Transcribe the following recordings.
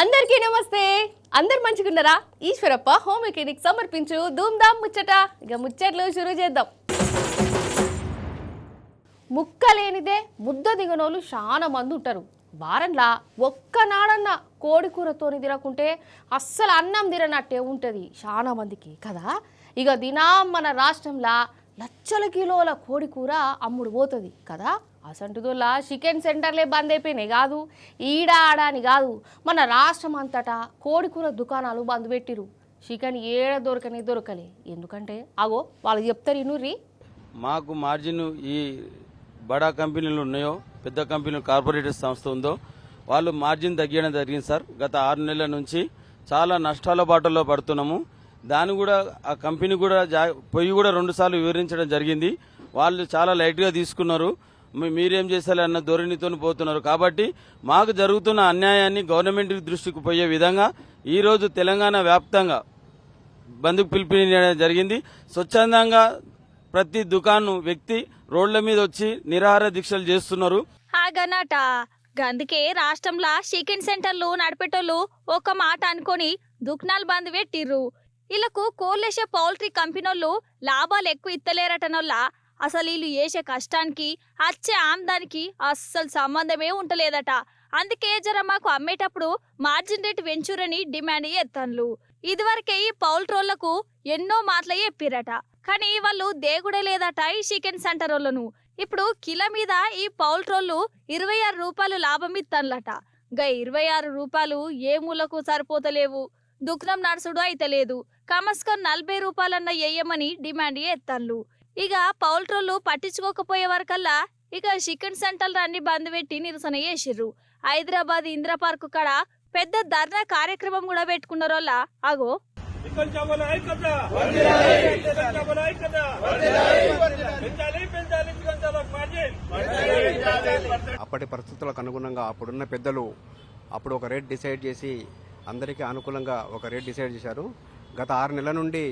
అందరికీ నమస్తే. అందరు మంచిగున్నారా? ఈశ్వరప్ప హోమ్ క్లినిక్ సమర్పించు ధూమ్ధామ్ ముచ్చట. ఇక ముచ్చట్లు షురూ చేద్దాం. ముక్క లేనిదే ముద్ద దిగనోళ్ళు చాలా మంది ఉంటారు. వారంలా ఒక్కనాడన్నా కోడి కూరతోని తినకుంటే అస్సలు అన్నం తిననట్టే ఉంటుంది చాలా మందికి కదా. ఇక దినం మన రాష్ట్రంలో లక్షల కిలోల కోడి కూర అమ్ముడు పోతుంది కదా. అసంటుదుల్లా చికెన్ సెంటర్లే బంద్ అయిపోయినాయి కాదు, ఈడ ఆడ అని కాదు, మన రాష్ట్రం అంతటా కోడి కూర దుకాణాలు బంద్ పెట్టిరు. చికెన్ ఏడ దొరకలే. ఎందుకంటే అగో వాళ్ళు చెప్తారు ఇనుర్రి. మాకు మార్జిన్ ఈ బడా కంపెనీలు ఉన్నాయో, పెద్ద కంపెనీలు కార్పొరేట్ సంస్థ ఉందో వాళ్ళు మార్జిన్ తగ్గించడం జరిగింది సార్. గత 6 నెలల నుంచి చాలా నష్టాల బాటలో పడుతున్నాము. దాన్ని కూడా ఆ కంపెనీ కూడా పొయ్యి కూడా 2 సార్లు వివరించడం జరిగింది. వాళ్ళు చాలా లైట్గా తీసుకున్నారు. మీరేం చేశారు అన్న ధోరణితో పోతున్నారు. కాబట్టి మాకు జరుగుతున్న అన్యాయాన్ని గవర్నమెంట్ దృష్టికి పోయే విధంగా ఈరోజు తెలంగాణ వ్యాప్తంగా బంద్కు పిలుపునివ్వడం జరిగింది. స్వచ్ఛందంగా ప్రతి దుకాణం వ్యక్తి రోడ్ల మీద వచ్చి నిరాహార దీక్షలు చేస్తున్నారు. గనట గందుకే రాష్ట్రంలో చికెన్ సెంటర్లు నడిపేటోళ్ళు ఒక మాట అనుకొని దుకాణాలు బంద్ పెట్టిర్రు. వీళ్ళకు కోళ్ళేసే పౌల్ట్రీ కంపెనీళ్ళు లాభాలు ఎక్కువ ఇత్తలేరటనోళ్ళ అసలు వీళ్ళు చేసే కష్టానికి వచ్చే ఆమ్దానికి అస్సలు సంబంధమే ఉంటలేదట. అందుకే జర మాకు అమ్మేటప్పుడు మార్జిన్ రేట్ వెంచూరని డిమాండ్ చేస్తాన్లు. ఇదివరకే ఈ పౌల్ట్రోళ్లకు ఎన్నో మాటలు చెప్పిరట, కానీ వాళ్ళు దేగుడే లేదట ఈ చికెన్ సెంటర్ వాళ్ళను. ఇప్పుడు కిలో మీద ఈ పౌల్ట్రోళ్ళు 26 రూపాయలు లాభం ఇస్తాన్లట. గా 26 రూపాయలు ఏ మూలకు సరిపోతలేవు, దుకాణం నడుచుడు అయితలేదు. కమస్కం 40 రూపాయలన్న వేయమని డిమాండ్ చేస్తాన్లు. ఇక పౌల్ట్రోళ్ళు పట్టించుకోకపోయే వరకల్లా ఇక చికెన్ సెంటర్లు అన్ని బంద్ పెట్టి నిరసన చేసిర్రు. హైదరాబాద్ ఇందిరా పార్క్ కాడ పెద్ద ధర్నా కార్యక్రమం కూడా పెట్టుకున్నారు. వాళ్ళ అగో అప్పటి పరిస్థితులకు అనుగుణంగా అప్పుడున్న పెద్దలు అప్పుడు ఒక రేట్ డిసైడ్ చేసి అందరికీ అనుకూలంగా ఒక రేట్ డిసైడ్ చేశారు. గత 6 నెలల నుండి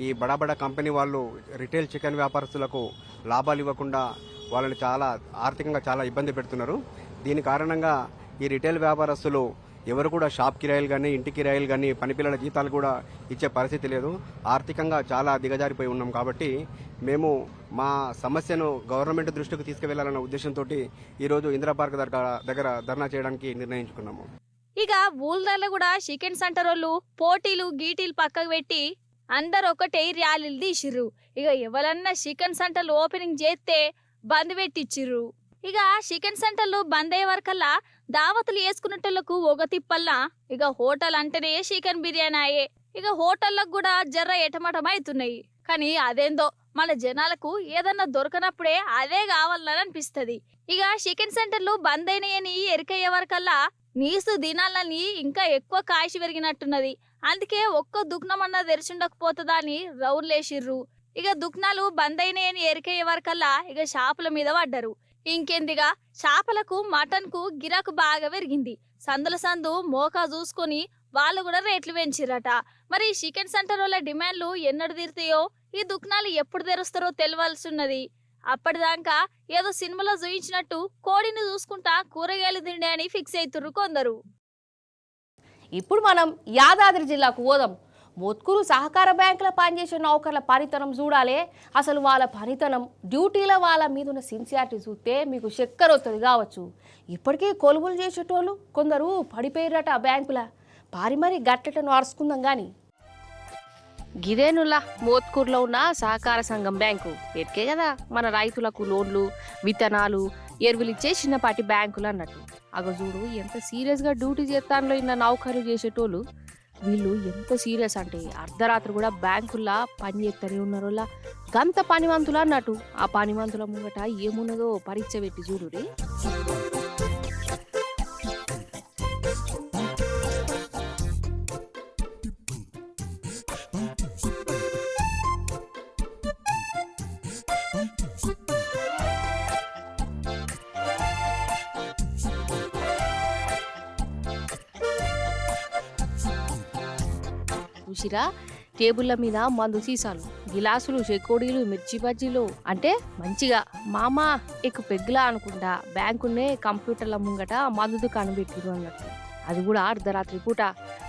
ఈ బడా కంపెనీ వాళ్ళు రిటైల్ చికెన్ వ్యాపారస్తులకు లాభాలు ఇవ్వకుండా వాళ్ళని చాలా ఆర్థికంగా చాలా ఇబ్బంది పెడుతున్నారు. దీని కారణంగా ఈ రిటైల్ వ్యాపారస్తులు ఎవరు కూడా షాప్ కిరాయిలు కానీ, ఇంటి కిరాయిలు కానీ, పనిపిల్లల జీతాలు కూడా ఇచ్చే పరిస్థితి లేదు. ఆర్థికంగా చాలా దిగజారిపోయి ఉన్నాం. కాబట్టి మేము మా సమస్యను గవర్నమెంట్ దృష్టికి తీసుకువెళ్లాలన్న ఉద్దేశంతో ఈరోజు ఇందిరా పార్క్ దగ్గర ధర్నా చేయడానికి నిర్ణయించుకున్నాము. ఇక ఊళ్ళల్లో కూడా చికెన్ సెంటర్ వాళ్ళు పోటీలు గీటీలు పక్కకు పెట్టి అందరు ఒకటే ర్యాలీలు తీసిర్రు. ఇక ఎవరన్నా చికెన్ సెంటర్లు ఓపెనింగ్ చేస్తే బంద్ పెట్టిచ్చిర్రు. ఇక చికెన్ సెంటర్లు బంద్ అయ్యే వరకల్లా దావతులు వేసుకునేటోళ్లకు ఒక తిప్పల్లా ఇక హోటల్ అంటేనే చికెన్ బిర్యానీ అయ్యే. ఇక హోటళ్లకు కూడా జర్ర ఎటమటం అవుతున్నాయి. కానీ అదేందో మన జనాలకు ఏదన్నా దొరకనప్పుడే అదే కావాలని అనిపిస్తుంది. ఇక చికెన్ సెంటర్లు బంద్ అయినాయని ఎరికయ్యే వరకల్లా నీసు దినాలని ఇంకా ఎక్కువ కాశి పెరిగినట్టున్నది. అందుకే ఒక్క దుకాణం అన్నా తెరిచుండకపోతుందా అని రౌండ్లేసిర్రు. ఇక దుకాణాలు బంద్ అయినాయని ఎరికయ్యే వరకల్లా ఇక షాపుల మీద పడ్డారు. ఇంకెందిగా చేపలకు మటన్ కు గిరాకు బాగా పెరిగింది. సందు మోకా చూసుకొని వాళ్ళు కూడా రేట్లు పెంచిరట. మరి చికెన్ సెంటర్ వాళ్ళ డిమాండ్లు ఎన్నడు తీరుతాయో, ఈ దుకాణాలు ఎప్పుడు తెరుస్తారో తెలియాల్సి ఉన్నది. అప్పటిదాకా ఏదో సినిమాలో చూయించినట్టు కోడిని చూసుకుంటా కూరగాయలు తిండే అని ఫిక్స్ అవుతుర్రు కొందరు. ఇప్పుడు మనం యాదాద్రి జిల్లాకు పోదాం. మోత్కూరు సహకార బ్యాంకులో పనిచేసే నౌకర్ల పనితనం చూడాలి. అసలు వాళ్ళ పనితనం, డ్యూటీల వాళ్ళ మీద ఉన్న సిన్సియారిటీ చూస్తే మీకు చక్కెర వస్తుంది కావచ్చు. ఇప్పటికీ కొలువులు చేసేటోళ్ళు కొందరు పడిపోయారట బ్యాంకుల. మరి గట్టెటను అరుచుకుందాం కానీ. గిదేనుల్లా మోత్కూరులో ఉన్న సహకార సంఘం బ్యాంకు ఎట్కే కదా మన రైతులకు లోన్లు, విత్తనాలు, ఎరువులు ఇచ్చే చిన్నపాటి బ్యాంకులు అన్నట్టు. అగో చూడు ఎంత సీరియస్గా డ్యూటీ చేస్తానులో ఇన్న నౌకర్లు చేసేటోళ్ళు. వీళ్ళు ఎంత సీరియస్ అంటే అర్ధరాత్రి కూడా బ్యాంకుల్లా పని చేస్తూనే ఉన్నారు. గంత పనివంతులు అన్నట్టు. ఆ పనివంతుల ముంగట ఏమున్నదో పరీక్ష పెట్టి చూడురి. చూసిరా, టేబుల్ల మీద మందు సీసాలు, గిలాసులు, చెకోడీలు, మిర్చి బజ్జీలు అంటే మంచిగా మామా ఎక్కువ పెగ్గులా అనుకుంటా బ్యాంకునే కంప్యూటర్ల ముంగట మందు దుకాణం పెట్టిరు అన్నట్టు. అది కూడా అర్ధరాత్రి పూట.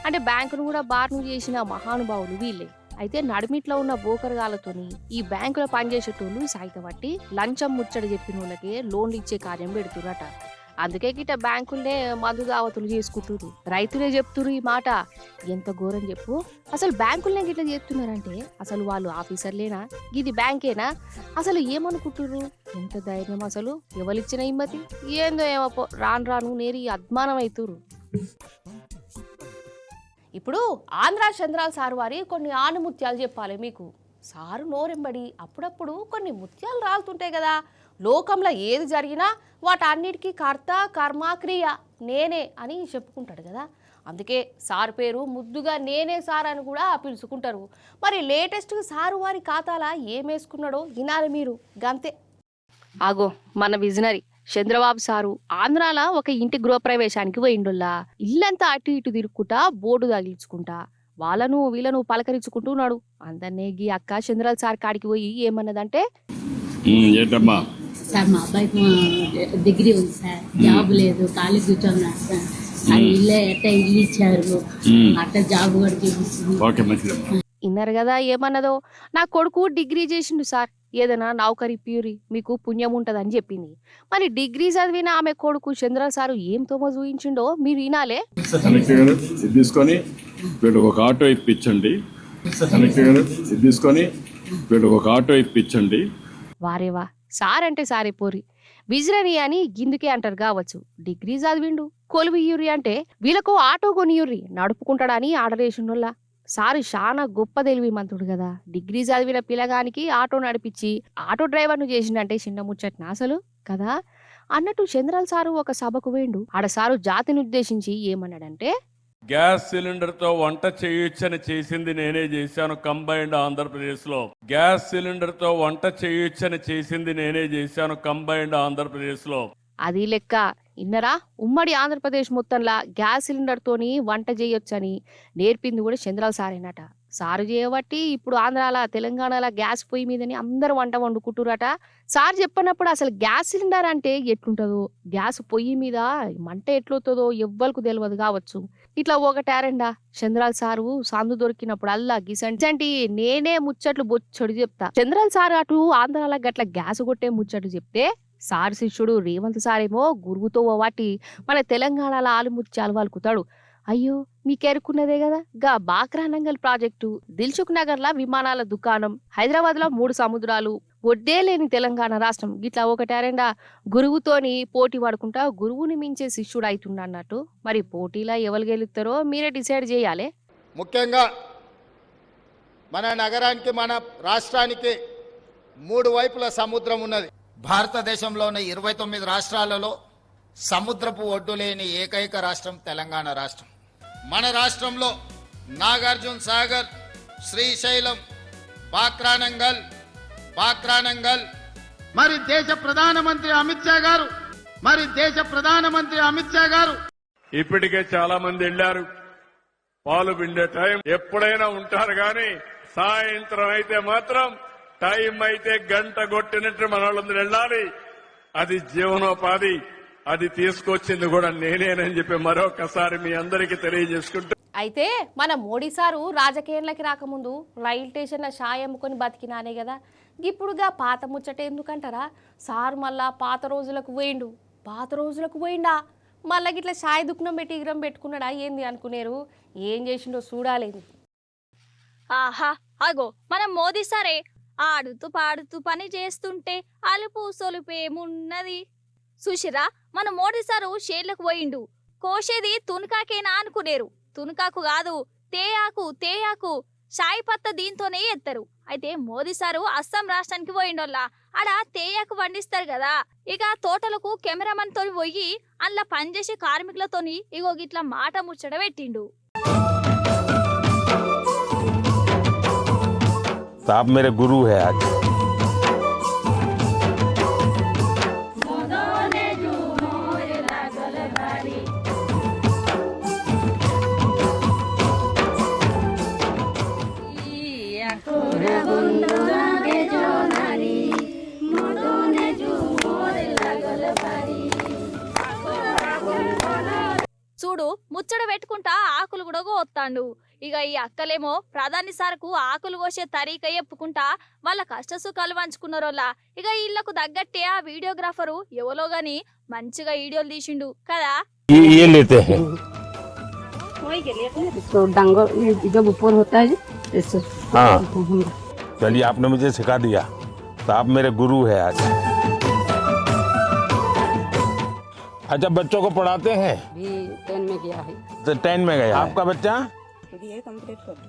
అంటే బ్యాంకును కూడా బార్ను చేసిన మహానుభావులు వీళ్ళే. అయితే నడిమిట్లో ఉన్న బోకరగాలతోని ఈ బ్యాంకులో పనిచేసేటోళ్ళు సాయిత బట్టి లంచం ముచ్చట చెప్పిన వాళ్ళకే లోన్లు ఇచ్చే కార్యం పెడుతురట. అందుకే గిట్ట బ్యాంకులనే మందు దావతులు చేసుకుంటున్నారు. రైతులే చెప్తున్నారు ఈ మాట. ఎంత ఘోరం చెప్పు. అసలు బ్యాంకులనే గిట్ల చేస్తున్నారంటే అసలు వాళ్ళు ఆఫీసర్లేనా, ఇది బ్యాంకేనా? అసలు ఏమనుకుంటున్నారు? ఎంత ధైర్యం అసలు, ఎవరిచ్చిన హిమ్మతి ఏందో ఏమో. రాను రాను నేరి అద్మానం అవుతురు. ఇప్పుడు ఆంధ్ర చంద్రాల సారు వారి కొన్ని ఆనుముత్యాలు చెప్పాలి మీకు. సారు నోరెంబడి అప్పుడప్పుడు కొన్ని ముత్యాలు రాలుతుంటాయి కదా. లోకంలో ఏది జరిగినా వాటన్నిటికీ కర్త కర్మ క్రియ నేనే అని చెప్పుకుంటాడు కదా. అందుకే సార్ పేరు ముద్దుగా నేనే సార్ అని కూడా పిలుచుకుంటారు. మరి లేటెస్ట్గా సారు వారి ఖాతాలా ఏమేసుకున్నాడో వినాలి మీరు. గంతే. ఆగో మన విజనరీ చంద్రబాబు సారు ఆంధ్రాల ఒక ఇంటి గృహప్రవేశానికి పోయిండుల్లా. ఇల్లంతా అటు ఇటు తిరుక్కుంటా బోర్డు తగిలించుకుంటా వాళ్ళను వీళ్ళను పలకరించుకుంటున్నాడు. అందరినీ గీ అక్క చంద్రాల సార్ కాడికి పోయి ఏమన్నదంటే, ఏంటమ్మా సార్ మా అబ్బాయికి డిగ్రీ ఉంది సార్, జాబ్ లేదు, ఖాళీ కూర్చోన్నాడు సార్. అది ఇల్లే ఎట్ట ఇల్లు ఇచ్చారు, అట్ట జాబ్ కూడా చూపిస్తుంది. ఇన్నారు కదా ఏమన్నదో. నా కొడుకు డిగ్రీ చేసిండు సార్, ఏదైనా నౌకరీ ప్యూరి మీకు పుణ్యం ఉంటదని చెప్పింది. మరి డిగ్రీ చదివిన ఆమె కొడుకు చంద్ర సారు ఏం తోమో చూయించిండో మీరు వినాలే. తీసుకొని వీళ్ళకి ఒక ఆటో ఇప్పించండి, తీసుకొని వీళ్ళకి ఒక ఆటో ఇప్పించండి. వారేవా, సార్ అంటే సారే పోరి విజరని అని గిందుకే అంటారు కావచ్చు. డిగ్రీ చదివిండు కొలువు ఇయ్యురి అంటే వీళ్ళకు ఆటో కొనియుర్రి నడుపుకుంటాడని ఆడరేసినోళ్ళ. సారు చాలా గొప్ప తెలివి మంతుడు కదా. డిగ్రీ చదివిన పిల్లగానికి ఆటో నడిపించి ఆటో డ్రైవర్ను చేసిండంటే చిన్న ముచ్చట్న అసలు కదా. అన్నట్టు చంద్రాల సారు ఒక సభకు వేండు. ఆడ సారు జాతిని ఉద్దేశించి ఏమన్నాడంటే, గ్యాస్ సిలిండర్ తో వంట చేయొచ్చని చేసింది నేనే చేశాను కంబైన్డ్ ఆంధ్రప్రదేశ్ లో. గ్యాస్ సిలిండర్ తో వంట చేయొచ్చని చేసింది నేనే చేశాను కంబైన్డ్ ఆంధ్రప్రదేశ్ లో. అది లెక్క ఇన్నరా. ఉమ్మడి ఆంధ్రప్రదేశ్ మొత్తంలా గ్యాస్ సిలిండర్ తోని వంట చేయొచ్చని నేర్పింది కూడా చంద్రాల సారేనట. సారు చేయబట్టి ఇప్పుడు ఆంధ్రాల తెలంగాణలో గ్యాస్ పొయ్యి మీదని అందరూ వంట వండుకుంటురట. సార్ చెప్పినప్పుడు అసలు గ్యాస్ సిలిండర్ అంటే ఎట్లుంటుందో, గ్యాస్ పొయ్యి మీద మంట ఎట్లవుతుందో ఎవ్వరికి తెలియదు కావచ్చు. ఇట్లా ఒకటారండా చంద్రాల సారు సందు దొరికినప్పుడు అల్లా గిసంటి నేనే ముచ్చట్లు బొచ్చడు చెప్తా. చంద్రాల సారు అటు ఆంధ్రాల గట్ల గ్యాస్ కొట్టే ముచ్చట్లు చెప్తే సార్ శిష్యుడు రేవంత్ సారేమో గురువుతో వాటి మన తెలంగాణలో ఆలుముత్యాలు వలుకుతాడు. అయ్యో మీకెరుకున్నదే కదా గా బాక్రానంగల్ ప్రాజెక్టు, దిల్సుఖ్ నగర్ లా విమానాల దుకాణం, హైదరాబాద్ లో 3 సముద్రాలు, ఒడ్డే లేని తెలంగాణ రాష్ట్రం. గిట్లా ఒకటారెండా గురువుతోని పోటీ పడుకుంటా గురువుని మించే శిష్యుడు అవుతుండ అన్నట్టు. మరి పోటీలా ఎవరు గెలుస్తారో మీరే డిసైడ్ చేయాలి. ముఖ్యంగా మన నగరానికి మన రాష్ట్రానికి 3 వైపుల సముద్రం ఉన్నది. భారతదేశంలోని 29 రాష్ట్రాలలో సముద్రపు ఒడ్డు లేని ఏకైక రాష్ట్రం తెలంగాణ రాష్ట్రం. మన రాష్ట్రంలో నాగార్జున సాగర్, శ్రీశైలం, బాక్రానంగల్ మరి దేశ ప్రధానమంత్రి అమిత్ షా గారు ఇప్పటికే చాలా మంది వెళ్ళారు. పాలు పిండే టైం ఎప్పుడైనా ఉంటారు కానీ సాయంత్రం అయితే మాత్రం టైం అయితే గంట కొట్టినట్టు మన వాళ్ళందరూ వెళ్ళాలి. అది జీవనోపాధి, అది తీసుకొచ్చింది కూడా నేనేనని చెప్పి మరొకసారి మీ అందరికీ తెలియజేసుకుంటూ. అయితే మన మోడీ సారు రాజకీయాలకి రాకముందు రైల్ స్టేషన్ల షాయ్ అమ్ముకొని బతికినానే కదా. ఇప్పుడుగా పాత ముచ్చట ఎందుకంటారా. సారు మళ్ళా పాత రోజులకు పోయిండా మళ్ళా గిట్లా షాయ్ దుకాణం పెట్టి ఇగ్రం పెట్టుకున్నాడా ఏంది అనుకునేరు. ఏం చేసిండో చూడాలేదు. ఆహా అగో మన మోదీ సరే ఆడుతూ పాడుతూ పని చేస్తుంటే అలుపు సొలుపేమున్నది. సుశిరా మన మోడీ సారు షేర్లకు పోయిండు. కోసేది తునకాకేనా అనుకునేరు. తునకాకు కాదు, తేయాకు షాయి పత్త దీంతోనే ఎత్తారు. అయితే మోదీ సారు అస్సాం రాష్ట్రానికి పోయిండోల్లా. ఆడ తేయాకు పండిస్తారు కదా. ఇక తోటలకు కెమెరామన్ తోని పోయి అందులో పనిచేసే కార్మికులతోని ఇగో గిట్లా మాట ముచ్చట పెట్టిండు. आप मेरे गुरु है आज। చూడు తమ్ముడు ముచ్చట పెట్టుకుంటా ఆకులు కూడా కోస్తాండు. ఇక ఈ అక్కలేమో ప్రధాని సార్కు ఆకులు కోసే తరీక చెప్పుకుంటా వాళ్ళ కష్ట సుఖాలు పంచుకున్నారోళ్ళ. ఇక వీళ్ళకు తగ్గట్టే ఆ వీడియోగ్రాఫరు ఎవరో గాని మంచిగా వీడియోలు తీసిండు కదా. ये लेते हैं तो डांगो जब ऊपर होता है ऐसे हाँ चलिए आपने मुझे सिखा दिया तो आप मेरे गुरु है आज। अच्छा बच्चों को पढ़ाते हैं भी 10 में गया है। तो 10 में गया आपका बच्चा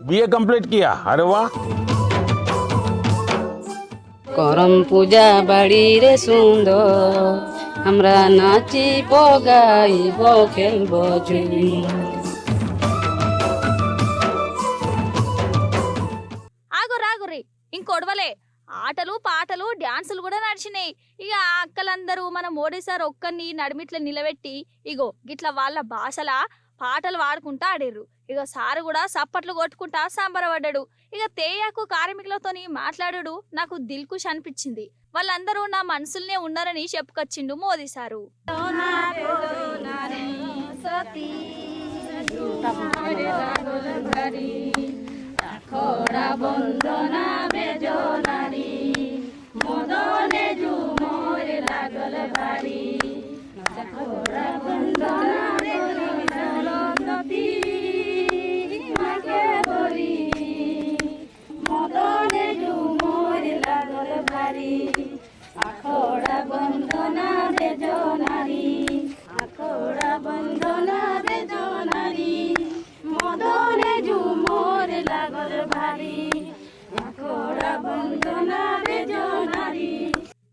बीए कंप्लीट किया। अरे वाह करम पूजा बड़ी रे सुंदर हमरा नाची बोगाई बो खेल बोझुई। ఆగుర్రి ఇంకొడవలే ఆటలు పాటలు డాన్సులు కూడా నడిచినాయి. ఇక ఆ అక్కలందరూ మన మోడీ సార్ ఒక్కరిని నడిమిట్ల నిలబెట్టి ఇగో గిట్ల వాళ్ళ భాషల పాటలు పాడుకుంటా ఆడిర్రు. ఇక సారు కూడా సప్పట్లు కొట్టుకుంటా సంబరపడ్డాడు. ఇక తేయాకు కార్మికులతోని మాట్లాడాడు. నాకు దిల్కుష్ అనిపించింది. వాళ్ళందరూ నా మనసుల్నే ఉన్నారని చెప్పుకొచ్చిండు మోదీ సారు.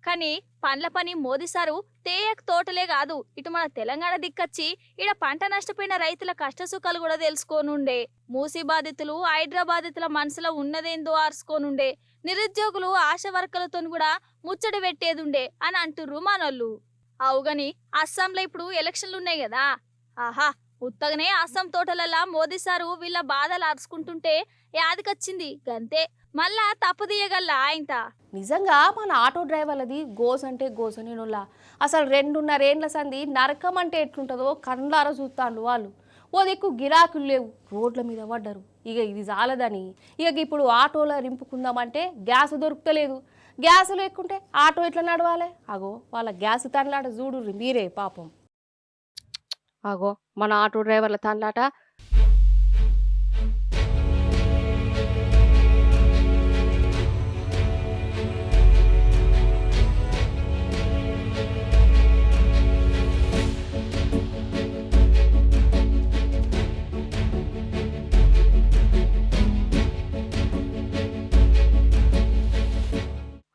కానీ పండ్ల పని మోదీ సారు తేయక్ తోటలే కాదు ఇటు మన తెలంగాణ దిక్కచ్చి ఈడ పంట నష్టపోయిన రైతుల కష్ట సుఖాలు కూడా తెలుసుకోనుండే. మూసీ బాధితులు హైదరాబాదితుల మనసులో ఉన్నదేందో ఆర్చుకోనుండే. నిరుద్యోగులు ఆశ వర్కలతో కూడా ముచ్చడి పెట్టేదుండే అని అంటుర్రు మనోళ్ళు. అవుగని అస్సాంలో ఇప్పుడు ఎలక్షన్లు ఉన్నాయి కదా. ఆహా ఉత్తగనే అస్సాం తోటలల్లా మోదీ సారు వీళ్ళ బాధలు అరుచుకుంటుంటే యాదికొచ్చింది గంతే. మళ్ళా తప్పుదీయగల్లా ఆయనత. నిజంగా మన ఆటో డ్రైవర్లది గోస్ అంటే గోసనేనులా. అసలు 2.5 ఏండ్ల సంది నరకం అంటే ఎట్లుంటుందో కండ్లారా చూస్తాండు వాళ్ళు. ఓ దిక్కు గిరాకులు లేవు, రోడ్ల మీద పడ్డరు. ఇక ఇది చాలదని ఇక ఇప్పుడు ఆటోలో రింపుకుందామంటే గ్యాస్ దొరుకుతలేదు. గ్యాస్ లేకుంటే ఆటో ఎట్లా నడవాలి? అగో వాళ్ళ గ్యాస్ తండ్లాట చూడుర్రి మీరే పాపం. అగో మన ఆటో డ్రైవర్ల తండ్లాట.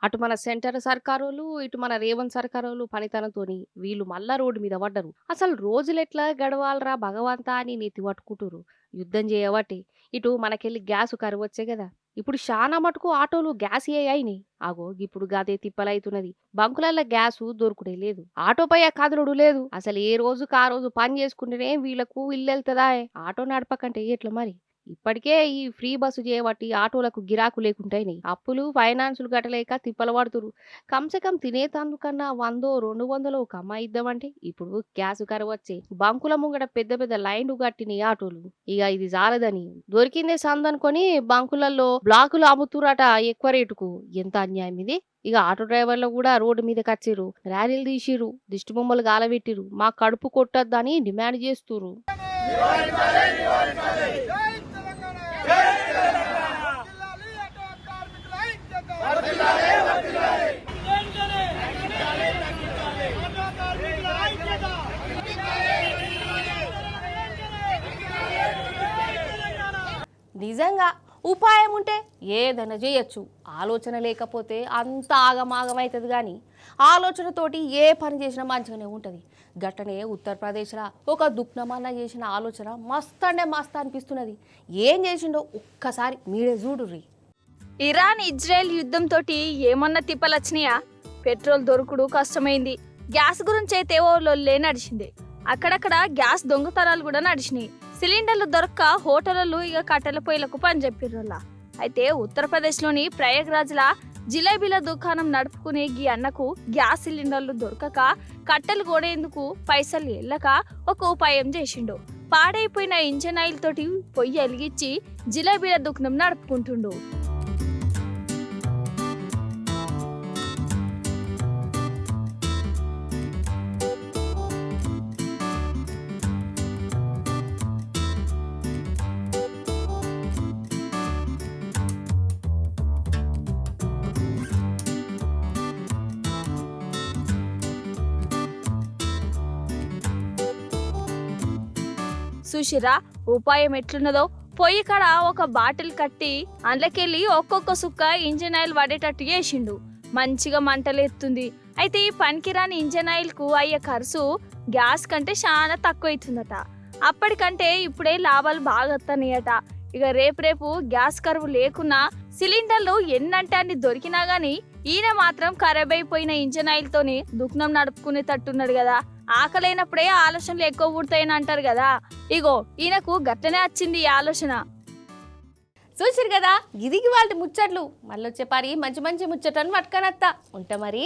అటు మన సెంటర్ సర్కారోళ్ళు ఇటు మన రేవంత్ సర్కారోళ్ళు పనితనంతోని వీళ్ళు మళ్ళా రోడ్డు మీద పడ్డరు. అసలు రోజులెట్లా గడవాలరా భగవంతా అని నెత్తి పట్టుకుంటురు. యుద్ధం చేయబట్టి ఇటు మనకెళ్ళి గ్యాస్ కరువు వచ్చే కదా. ఇప్పుడు చాలా మటుకు ఆటోలు గ్యాస్ అయినాయి. ఆగో ఇప్పుడు గదే తిప్పలైతున్నది. బంకులల్లో గ్యాసు దొరుకుడే లేదు, ఆటోపై కదులుడు లేదు. అసలు ఏ రోజుకు ఆ రోజు పని చేసుకుంటేనే వీళ్ళకు ఇల్లు వెళ్తుందా? ఆటో నడపకంటే ఎట్లా మరి? ఇప్పటికే ఈ ఫ్రీ బస్సు చేయబట్టి ఆటోలకు గిరాకు లేకుంటాయి. అప్పులు ఫైనాన్సులు గట్టలేక తిప్పలు పడుతురు. కమ్సెకం తినేతందుకన్నా 100-200 కమ్మ ఇద్దామంటే ఇప్పుడు గ్యాస్ కరువు వచ్చే బంకుల ముంగట పెద్ద పెద్ద లైన్లు కట్టిన ఆటోలు. ఇక ఇది చాలదని దొరికిందే సందనుకొని బంకులలో బ్లాకులు అమ్ముతురట ఎక్కువ రేటుకు. ఎంత అన్యాయం ఇది! ఇక ఆటో డ్రైవర్లు కూడా రోడ్డు మీద కచ్చిరు, ర్యాలీలు తీసిరు, దిష్టి బొమ్మలు గాలబెట్టిరు, మా కడుపు కొట్టద్దని డిమాండ్ చేస్తురు. నిజంగా ఉపాయం ఉంటే ఏదైనా చేయొచ్చు. ఆలోచన లేకపోతే అంత ఆగమాగమవుతుంది. కానీ ఆలోచనతోటి ఏ పని చేసినా మంచిగానే ఉంటుంది. గట్టనే ఉత్తరప్రదేశ్లో ఒక దుఃఖమన్న చేసిన ఆలోచన మస్తు అంటే మస్తు అనిపిస్తున్నది. ఏం చేసిండో ఒక్కసారి మీరే చూడుర్రి. ఇరాన్ ఇజ్రాయెల్ యుద్ధంతో ఏమన్నా తిప్పలొచ్చినాయా? పెట్రోల్ దొరుకుడు కష్టమైంది. గ్యాస్ గురించి అయితే ఓ లొల్లే నడిచింది. అక్కడక్కడ గ్యాస్ దొంగతనాలు కూడా నడిచినాయి. సిలిండర్లు దొరక్క హోటళ్లు ఇక కట్టెల పొయ్యిలకు పని చెప్పిర్రల్లా. అయితే ఉత్తరప్రదేశ్లోని ప్రయాగ్రాజ్లా జిలేబీల దుకాణం నడుపుకునే గీ అన్నకు గ్యాస్ సిలిండర్లు దొరకక కట్టెలు కొనేందుకు పైసలు ఎల్లక ఒక ఉపాయం చేసిండు. పాడైపోయిన ఇంజన్ ఆయిల్ తోటి పొయ్యి వెలిగించి జిలేబీల దుకాణం నడుపుకుంటుండు. చూసిరా ఉపాయం ఎట్లున్నదో. పొయ్యి కాడ ఒక బాటిల్ కట్టి అందులోకెళ్ళి ఒక్కొక్క సుక్క ఇంజన్ ఆయిల్ పడేటట్టు చేసిండు. మంచిగా మంటలేస్తుంది. అయితే ఈ పనికిరాని ఇంజన్ ఆయిల్ కు అయ్యే ఖర్చు గ్యాస్ కంటే చాలా తక్కువ అవుతుందట. అప్పటికంటే ఇప్పుడే లాభాలు బాగా వస్తున్నాయట. ఇక రేపు గ్యాస్ కరువు లేకున్నా సిలిండర్లు ఎన్నంటే అన్ని దొరికినా గానీ ఈయన మాత్రం ఖరాబ్ అయిపోయిన ఇంజన్ ఆయిల్ తోని దుకాణం నడుపుకునే తట్టున్నాడు కదా. ఆకలైనప్పుడే ఆలోచనలు ఎక్కువ పుడతాయని అంటారు కదా. ఇగో ఈయనకు గట్టనే వచ్చింది ఈ ఆలోచన. చూసిరు కదా, ఇది వాళ్ళ ముచ్చట్లు. మళ్ళీ వచ్చే పారి మంచి మంచి ముచ్చటను పట్టుకొని వస్తా ఉంటా మరి.